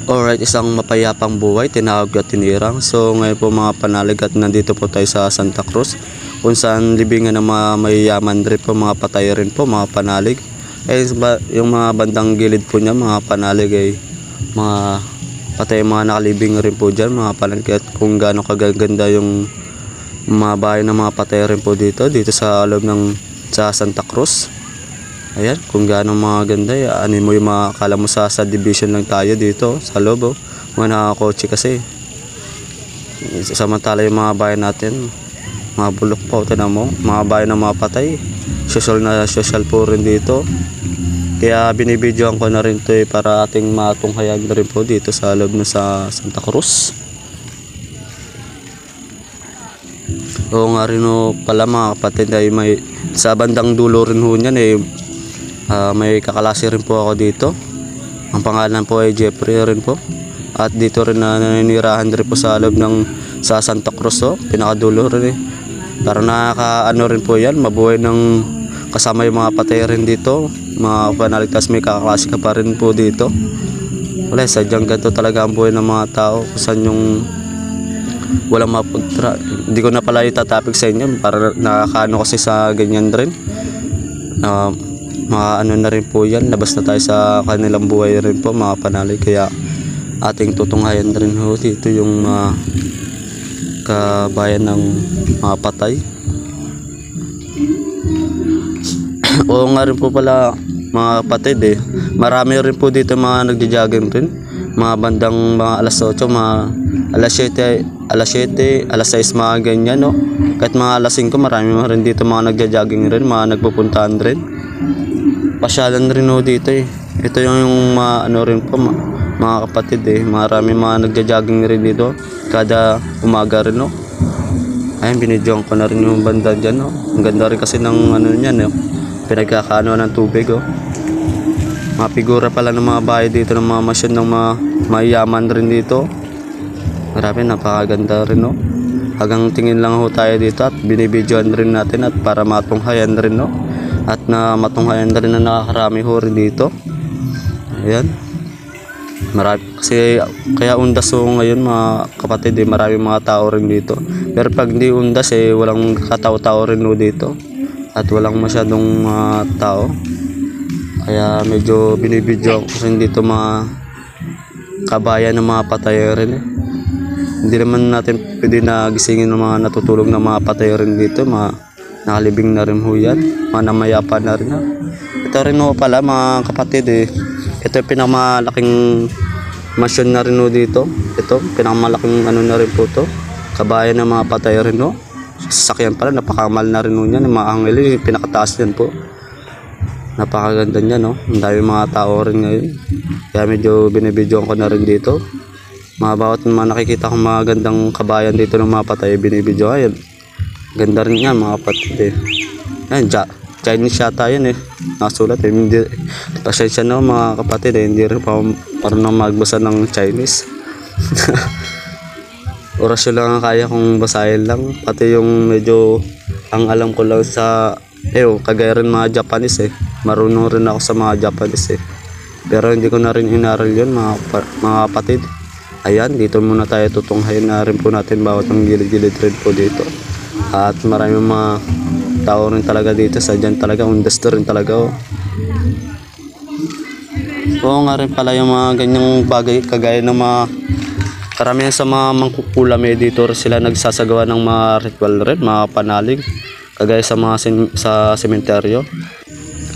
Alright, isang mapayapang buhay, tinawag at tinirang. So ngayon po mga panalig at nandito po tayo sa Santa Cruz, kung saan libingan ng mga mayayaman rin po, mga patay rin po, mga panalig. Eh, yung mga bandang gilid po niya, mga panalig ay mga patay, mga nakalibing rin po dyan, mga panalig. At kung gaano kagaganda yung mga bahay ng mga patay rin po dito sa loob ng sa Santa Cruz. Ayan, kung gaano mga ganda, ano mo yung mga akala mo sa subdivision lang tayo dito sa loob, mga nakakotse kasi. Samantala yung mga bayan natin, mga bulok po, tinan mo, mga bayan ng mga patay, social na social po rin dito. Kaya binibidyoan ko na rin to para ating matunghayan na rin po dito sa loob na sa Santa Cruz. Oo nga rin pala mga kapatid, ay may sa bandang dulo rin ho niyan may kakalasi rin po ako dito. Ang pangalan po ay Jeffrey rin po. At dito rin na naninirahan rin po sa loob ng sa Santa Cruz, pinakadulo rin Para nakakaano rin po yan, mabuhay ng kasama yung mga patay rin dito, mga panaligtas, may kakalasi ka pa rin po dito. Wala, sadyang ganito talaga ang buhay ng mga tao, kung saan yung walang hindi ko na pala itatapik sa inyo para nakakaano kasi sa ganyan rin. Mga ano na rin po yan, labas na tayo sa kanilang buhay rin po mga panalig. Kaya ating tutunghayan rin ho dito yung kabayan ng mga patay. Oo nga rin po pala mga kapatid, marami rin po dito mga nagja-jogging rin, mga bandang mga alas 8, mga alas 7, alas 6, mga ganyan kahit mga alas 5 marami rin dito mga nagja-jogging rin, mga nagpupuntahan rin. Pasyalan rin dito Ito yung ano rin po mga kapatid, marami mga nagja-jogging rin dito kada umaga rin Ayun, binidyoan ko na rin yung banda dyan Ang ganda rin kasi ng ano niyan pinagkakaano ng tubig Mga figura pala ng mga bahay dito, ng mga masyon ng mga mayayaman rin dito. Marami, napakaganda rin Hanggang tingin lang ho tayo dito at binibidyoan rin natin at para matunghayan rin at na matunghayan rin na nakakarami ho rin dito. Ayan, marami kasi, kaya undas ngayon mga kapatid, marami mga tao rin dito. Pero pag hindi undas walang katao-tao rin dito at walang masyadong tao. Kaya medyo binibidyo ko rin dito mga kabayan ng mga patay rin Hindi naman natin pwede na gisingin ng mga natutulog na mga patay rin dito, mga nakalibing na rin ho yan, mga namayapa na rin Ito rin pala mga kapatid, ito yung pinakamalaking masyon na rin dito. Ito pinakamalaking ano na rin po to, kabayan ng mga patay rin Sasakyan pala, napakamal na rin yan, mga angel pinakataas yan po. Napakaganda niya ang dami mga tao rin ngayon. Kaya medyo binibidyoan ko na rin dito. Mga bawat mga nakikita kong mga gandang kabayan dito ng mga patay, binibidyo. Ayan, ganda rin yan mga kapatid Ayan, Chinese yata yan nasulat hindi, pasensya na mga kapatid hindi rin pa parang magbasa ng Chinese. Orasyon lang ang kaya kong basahin lang, pati yung medyo ang alam ko lang sa kagaya rin mga Japanese marunong rin ako sa mga Japanese pero hindi ko na rin inaral yun mga kapatid. Ayan, dito muna tayo tutunghayin na rin po natin bawat ang gilid-gilid rin po dito. At marami mga tao rin talaga dito, sadyan talaga, undas rin talaga Oo nga rin pala yung mga ganyang bagay, kagaya ng mga karamihan sa mga mangkukulam dito sila nagsasagawa ng mga ritual rin, mga panalig, kagaya sa mga sa sementeryo.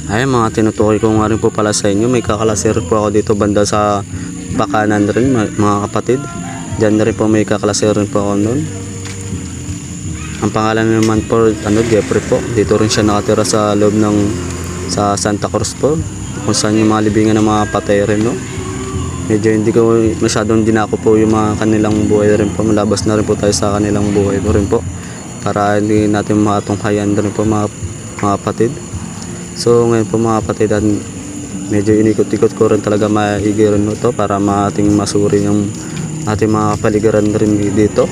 Ay, mga tinutukoy ko nga rin po pala sa inyo, may kakalaser po ako dito banda sa Bakanan rin mga kapatid. Diyan rin po may kakalaser rin po ako noon. Ang pangalan naman po Jeffrey po. Dito rin siya nakatira sa loob ng sa Santa Cruz po, kung saan yung mga libingan ng mga patay rin Medyo hindi ko masyadong dinako po yung mga kanilang buhay rin po. Malabas na rin po tayo sa kanilang buhay po rin po para hindi natin matunghayan rin po mga kapatid. So ngayon po mga kapatid, medyo inikot-ikot ko rin talaga maigi rin para maating masuri yung ating mga paligiran rin dito.